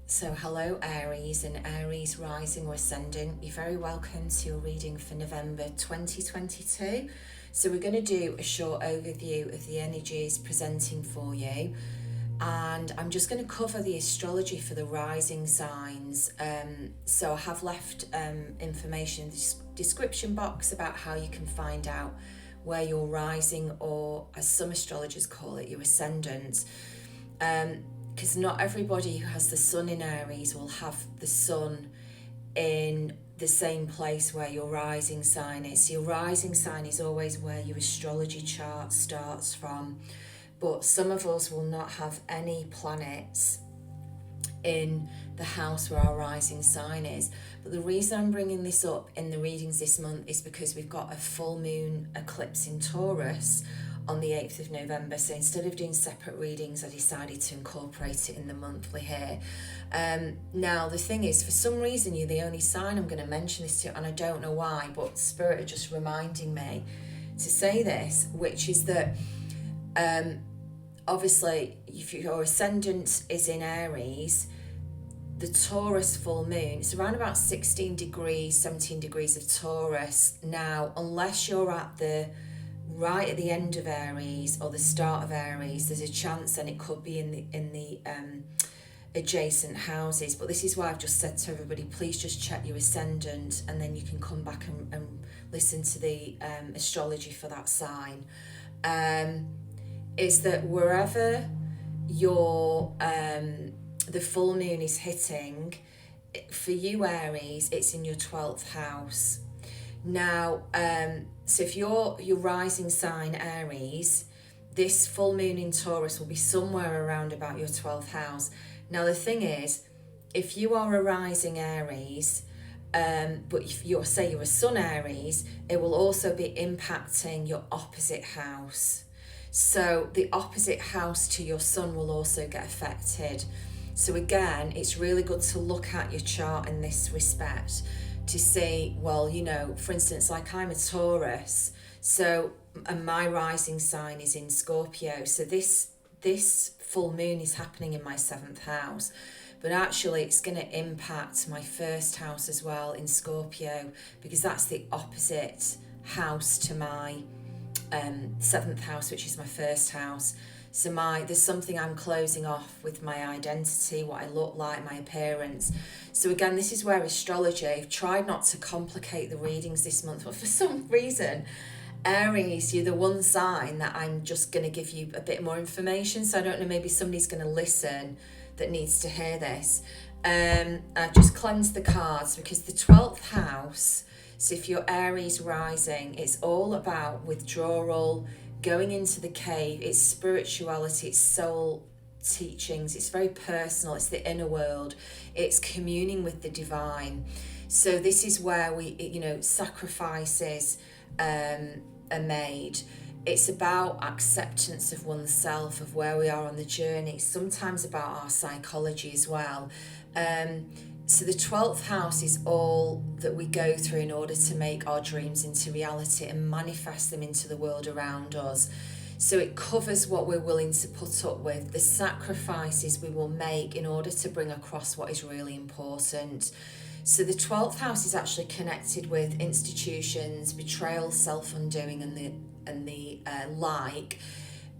So hello Aries and Aries rising or ascendant, you're very welcome to your reading for November 2022. So we're going to do a short overview of the energies presenting for you, and I'm just going to cover the astrology for the rising signs. So I have left information in the description box about how you can find out where you're rising, or as some astrologers call it, your ascendant. Because not everybody who has the sun in Aries will have the sun in the same place where your rising sign is. Your rising sign is always where your astrology chart starts from, but some of us will not have any planets in the house where our rising sign is. But the reason I'm bringing this up in the readings this month is because we've got a full moon eclipse in Taurus on the 8th of November. So instead of doing separate readings, I decided to incorporate it in the monthly here. Now, the thing is, for some reason, you're the only sign I'm going to mention this to, and I don't know why, but Spirit are just reminding me to say this, which is that obviously, if your ascendant is in Aries, the Taurus full moon, it's around about 16 degrees, 17 degrees of Taurus. Now, unless you're at the right at the end of Aries or the start of Aries, there's a chance, and it could be in the adjacent houses. But this is why I've just said to everybody, please just check your ascendant, and then you can come back and listen to the astrology for that sign. Is that wherever your the full moon is hitting, for you Aries, it's in your 12th house. Now, so if your rising sign Aries, this full moon in Taurus will be somewhere around about your 12th house. Now, the thing is, if you are a rising Aries, but if you're a sun Aries, it will also be impacting your opposite house. So the opposite house to your sun will also get affected. So again, it's really good to look at your chart in this respect to see, well, for instance, like I'm a Taurus, and my rising sign is in Scorpio. So this full moon is happening in my 7th house, but actually it's going to impact my 1st house as well in Scorpio, because that's the opposite house to my 7th house, which is my 1st house. So there's something I'm closing off with my identity, what I look like, my appearance. So again, this is where astrology, I've tried not to complicate the readings this month, but for some reason, Aries, you're the one sign that I'm just going to give you a bit more information. So I don't know, maybe somebody's going to listen that needs to hear this. I've just cleansed the cards, because the 12th house, so if you're Aries rising, it's all about withdrawal, going into the cave. It's spirituality, it's soul teachings, it's very personal, it's the inner world, it's communing with the divine. So this is where sacrifices are made. It's about acceptance of oneself, of where we are on the journey. It's sometimes about our psychology as well. So the 12th house is all that we go through in order to make our dreams into reality and manifest them into the world around us. So it covers what we're willing to put up with, the sacrifices we will make in order to bring across what is really important. So the 12th house is actually connected with institutions, betrayal, self-undoing, and the like,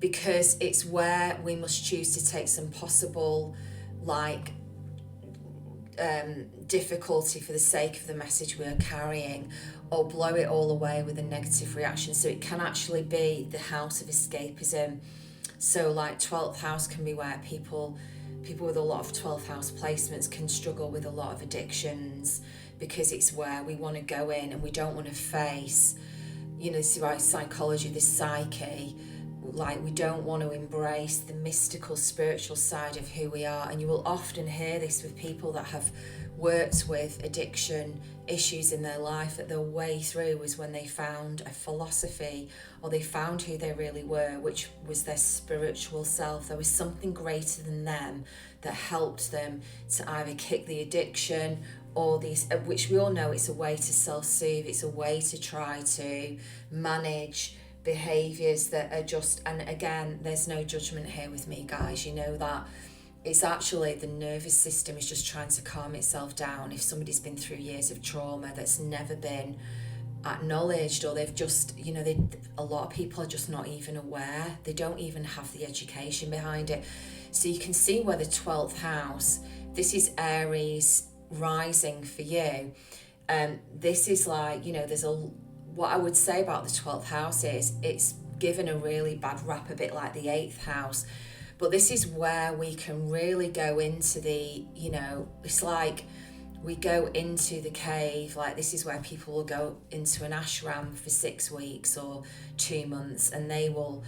because it's where we must choose to take some possible difficulty for the sake of the message we are carrying, or blow it all away with a negative reaction. So it can actually be the house of escapism. So 12th house can be where people with a lot of 12th house placements can struggle with a lot of addictions, because it's where we want to go in and we don't want to face, this is why psychology, this psyche, we don't want to embrace the mystical, spiritual side of who we are. And you will often hear this with people that have worked with addiction issues in their life, that their way through was when they found a philosophy, or they found who they really were, which was their spiritual self. There was something greater than them that helped them to either kick the addiction, or these, which we all know it's a way to self-soothe, it's a way to try to manage behaviours that are just, and again, there's no judgment here with me, guys, you know that it's actually the nervous system is just trying to calm itself down. If somebody's been through years of trauma that's never been acknowledged, or they've just, a lot of people are just not even aware. They don't even have the education behind it. So you can see where the 12th house, this is Aries rising for you. This is like, what I would say about the 12th house is it's given a really bad rap, a bit like the 8th house. But this is where we can really go into the, it's like we go into the cave. Like, this is where people will go into an ashram for 6 weeks or 2 months, and they will,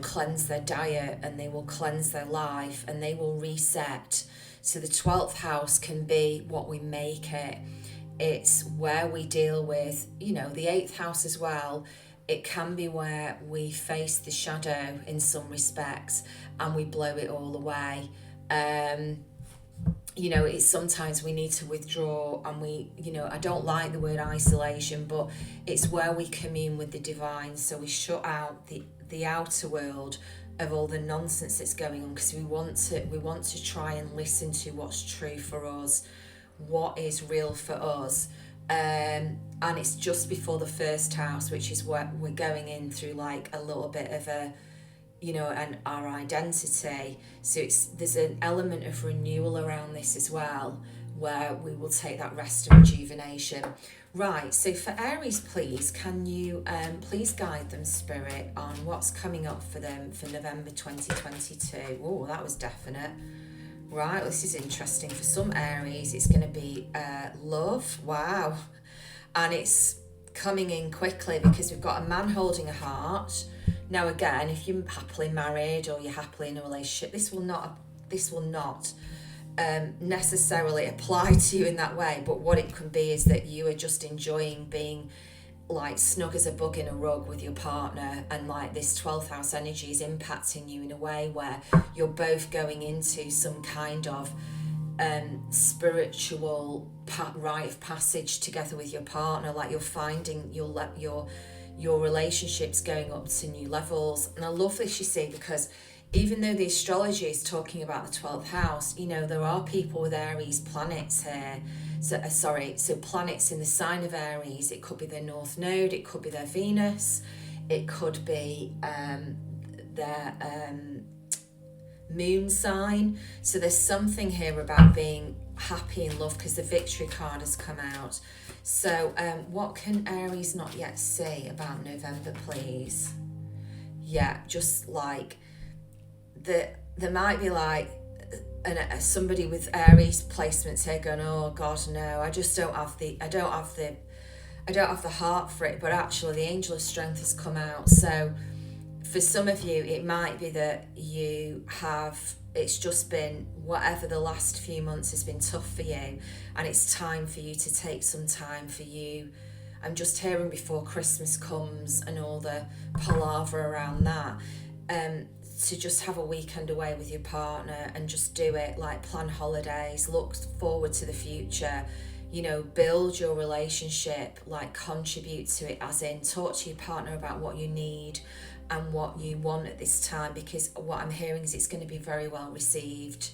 cleanse their diet, and they will cleanse their life, and they will reset. So the 12th house can be what we make it. It's where we deal with, the 8th house as well. It can be where we face the shadow in some respects and we blow it all away. It's sometimes we need to withdraw, and I don't like the word isolation, but it's where we commune with the divine. So we shut out the outer world of all the nonsense that's going on, because we want to try and listen to what's true for us, what is real for us. And it's just before the first house, which is what we're going in through, like a little bit of a, and our identity. So there's an element of renewal around this as well, where we will take that rest and rejuvenation. Right, so for Aries, please, can you please guide them, Spirit, on what's coming up for them for November 2022? Oh, that was definite. Right, this is interesting. For some Aries, it's going to be love. Wow. And it's coming in quickly because we've got a man holding a heart. Now, again, if you're happily married or you're happily in a relationship, this will not necessarily apply to you in that way. But what it can be is that you are just enjoying being like snug as a bug in a rug with your partner, and like this 12th house energy is impacting you in a way where you're both going into some kind of spiritual rite of passage together with your partner. Like, you're finding your relationship's going up to new levels. And I love this, you see, because even though the astrology is talking about the 12th house, there are people with Aries planets here. So planets in the sign of Aries. It could be their North Node, it could be their Venus, it could be their moon sign. So there's something here about being happy in love, because the victory card has come out. So what can Aries not yet see about November, please? Yeah, just like there might be like somebody with Aries placements here going, oh God, no, I just don't have the heart for it. But actually the angel of strength has come out. So for some of you, it might be that it's just been, whatever the last few months has been tough for you, and it's time for you to take some time for you. I'm just hearing before Christmas comes and all the palaver around that, to just have a weekend away with your partner and just do it, like plan holidays, look forward to the future, build your relationship, like contribute to it, as in talk to your partner about what you need and what you want at this time, because what I'm hearing is it's going to be very well received.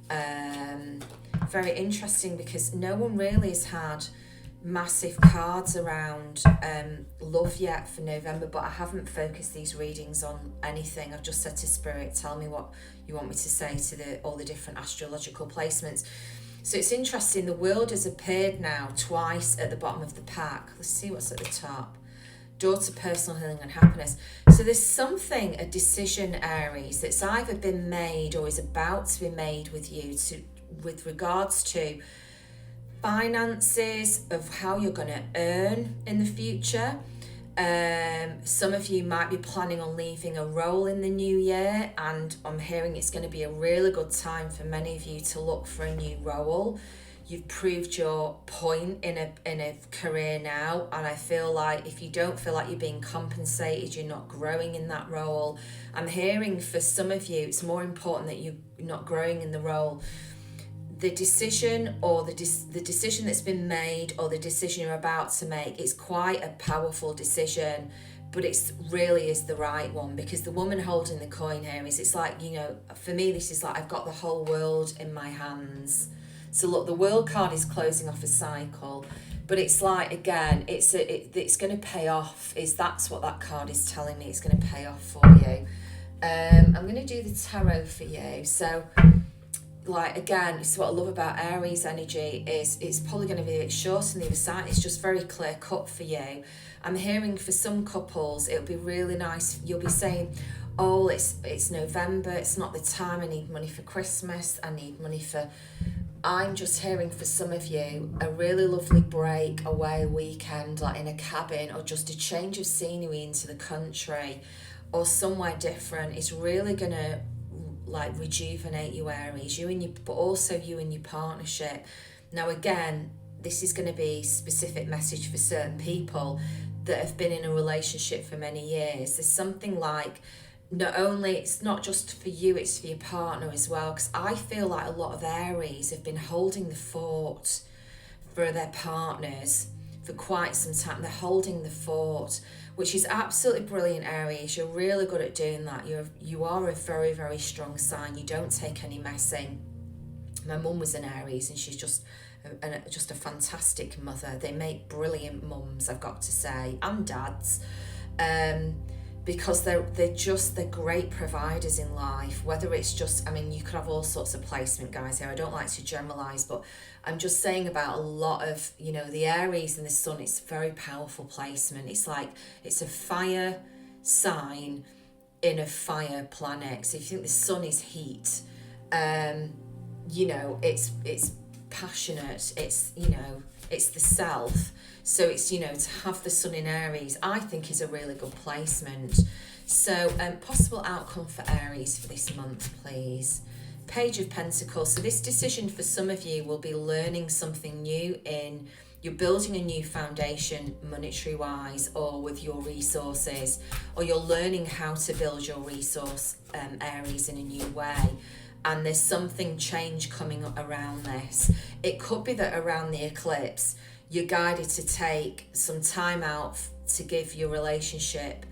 Very interesting, because no one really has had massive cards around love yet for November, but I haven't focused these readings on anything. I've just said to Spirit, tell me what you want me to say to all the different astrological placements. So it's interesting, the world has appeared now twice at the bottom of the pack. Let's see what's at the top. Door to personal healing and happiness. So there's something, a decision, Aries, that's either been made or is about to be made with you with regards to finances, of how you're going to earn in the future. Some of you might be planning on leaving a role in the new year, and I'm hearing it's going to be a really good time for many of you to look for a new role. You've proved your point in a career now, and I feel like if you don't feel like you're being compensated, you're not growing in that role. I'm hearing for some of you, it's more important that you're not growing in the role. The decision or the decision that's been made, or the decision you're about to make, is quite a powerful decision, but it's really is the right one, because the woman holding the coin here is, it's like, you know, for me this is like I've got the whole world in my hands. So look, the world card is closing off a cycle, but it's like, again, it's going to pay off. That's what that card is telling me. It's going to pay off for you. I'm going to do the tarot for you. So, like, again, so what I love about Aries energy is it's probably going to be a bit short on the other side. It's just very clear cut for you. I'm hearing for some couples, it'll be really nice. You'll be saying, oh, it's November. It's not the time. I need money for Christmas. I need money for... I'm just hearing for some of you a really lovely break away weekend, like in a cabin, or just a change of scenery into the country or somewhere different. It's really going to like rejuvenate you, Aries, but also you and your partnership. Now again, this is going to be a specific message for certain people that have been in a relationship for many years. There's something like, not only, it's not just for you, it's for your partner as well, because I feel like a lot of Aries have been holding the fort for their partners for quite some time. They're holding the fort, which is absolutely brilliant, Aries. You're really good at doing that. You are a very, very strong sign. You don't take any messing. My mum was an Aries, and she's just a fantastic mother. They make brilliant mums, I've got to say, and dads. Because they're great providers in life. Whether it's just, I mean, you could have all sorts of placement, guys, here. I don't like to generalize, but I'm just saying about a lot of, you know, the Aries and the sun, it's very powerful placement. It's like, it's a fire sign in a fire planet. So if you think the sun is heat, you know, it's passionate, it's, you know, it's the self. So it's, you know, to have the sun in Aries, I think is a really good placement. So possible outcome for Aries for this month, please. Page of Pentacles. So this decision for some of you will be learning something new you're building a new foundation monetary wise or with your resources, or you're learning how to build your resource, Aries, in a new way. And there's something change coming up around this. It could be that around the eclipse, you're guided to take some time out to give your relationship,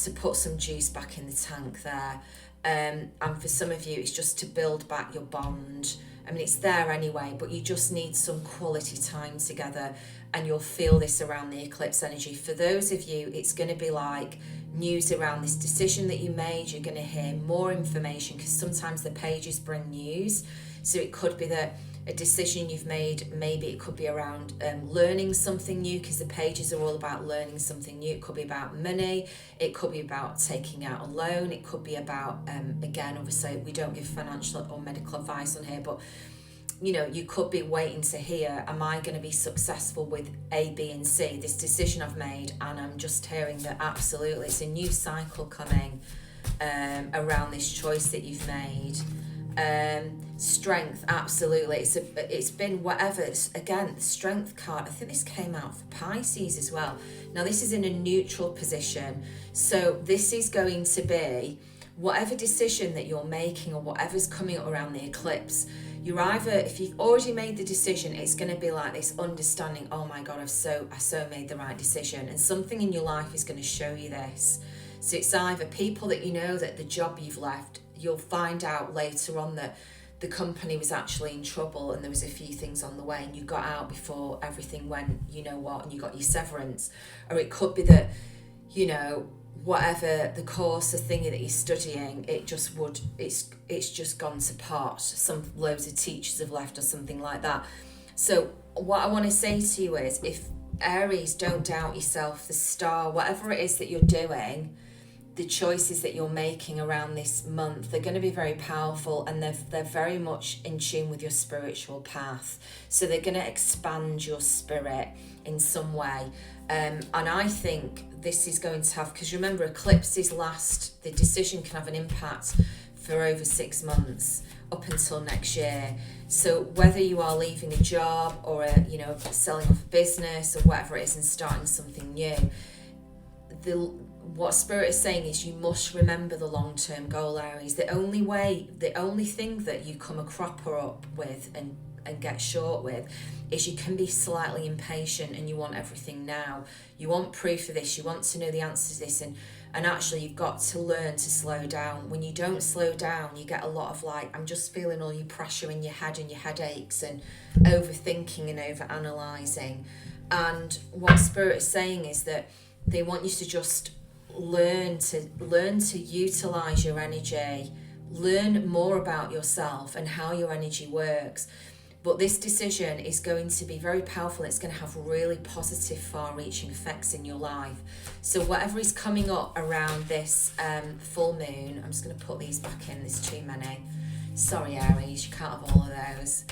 to put some juice back in the tank there. And for some of you, it's just to build back your bond. I mean, it's there anyway, but you just need some quality time together, and you'll feel this around the eclipse energy. For those of you, it's going to be like news around this decision that you made. You're going to hear more information, because sometimes the pages bring news. So it could be that a decision you've made, maybe it could be around learning something new, because the pages are all about learning something new. It could be about money, it could be about taking out a loan, it could be about, again, obviously we don't give financial or medical advice on here, but you know, you could be waiting to hear, am I going to be successful with A, B and C, this decision I've made? And I'm just hearing that absolutely it's a new cycle coming around this choice that you've made. Strength, absolutely. It's been whatever. Again, the strength card, I think this came out for Pisces as well. Now this is in a neutral position, so this is going to be whatever decision that you're making or whatever's coming up around the eclipse. You're either, if you've already made the decision, it's going to be like this understanding, oh my God, I so made the right decision, and something in your life is going to show you this. So it's either people that you know that the job you've left, you'll find out later on that the company was actually in trouble and there was a few things on the way and you got out before everything went, you know what, and you got your severance. Or it could be that, you know, whatever the course or thingy that you're studying, it's just gone to pot. Loads of teachers have left or something like that. So what I want to say to you is, if Aries, don't doubt yourself, the star, whatever it is that you're doing, the choices that you're making around this month, they're going to be very powerful, and they're very much in tune with your spiritual path. So they're going to expand your spirit in some way. And I think this is going to have, because remember, eclipses last, the decision can have an impact for over 6 months up until next year. So whether you are leaving a job or selling off a business or whatever it is and starting something new, what Spirit is saying is you must remember the long-term goal, Aries. The only thing that you come a cropper up with and and get short with is you can be slightly impatient and you want everything now. You want proof of this, you want to know the answer to this, and actually you've got to learn to slow down. When you don't slow down, you get a lot of like, I'm just feeling all your pressure in your head and your headaches and overthinking and over-analysing. And what Spirit is saying is that they want you to just learn to utilise your energy, learn more about yourself and how your energy works. But this decision is going to be very powerful. It's going to have really positive, far-reaching effects in your life. So whatever is coming up around this full moon, I'm just going to put these back in. There's too many. Sorry, Aries, you can't have all of those.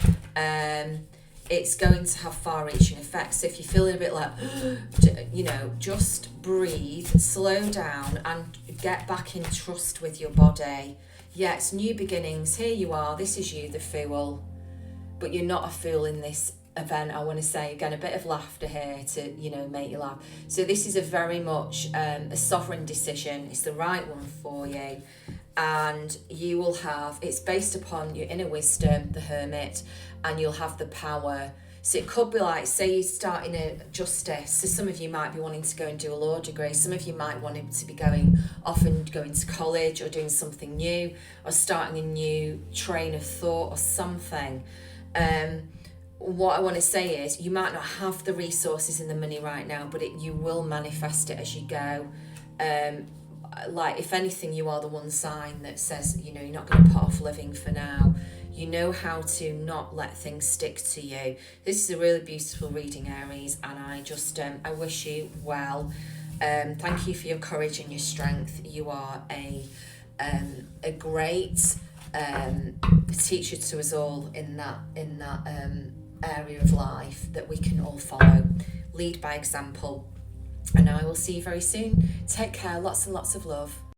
It's going to have far-reaching effects. So if you're feeling a bit like, just breathe, slow down, and get back in trust with your body. Yeah, it's new beginnings. Here you are. This is you, the Fool. But you're not a fool in this event. I want to say again, a bit of laughter here to make you laugh. So this is a very much a sovereign decision. It's the right one for you, and you will have, it's based upon your inner wisdom, the Hermit, and you'll have the power. So it could be like, say you're starting a justice. So some of you might be wanting to go and do a law degree. Some of you might want to be going to college or doing something new or starting a new train of thought or something. What I want to say is you might not have the resources and the money right now, but you will manifest it as you go. Like if anything, you are the one sign that says, you're not going to put off living for now. You know how to not let things stick to you. This is a really beautiful reading, Aries, and I just I wish you well. Thank you for your courage and your strength. You are a great teacher to us all in that area of life that we can all follow. Lead by example. And I will see you very soon. Take care. Lots and lots of love.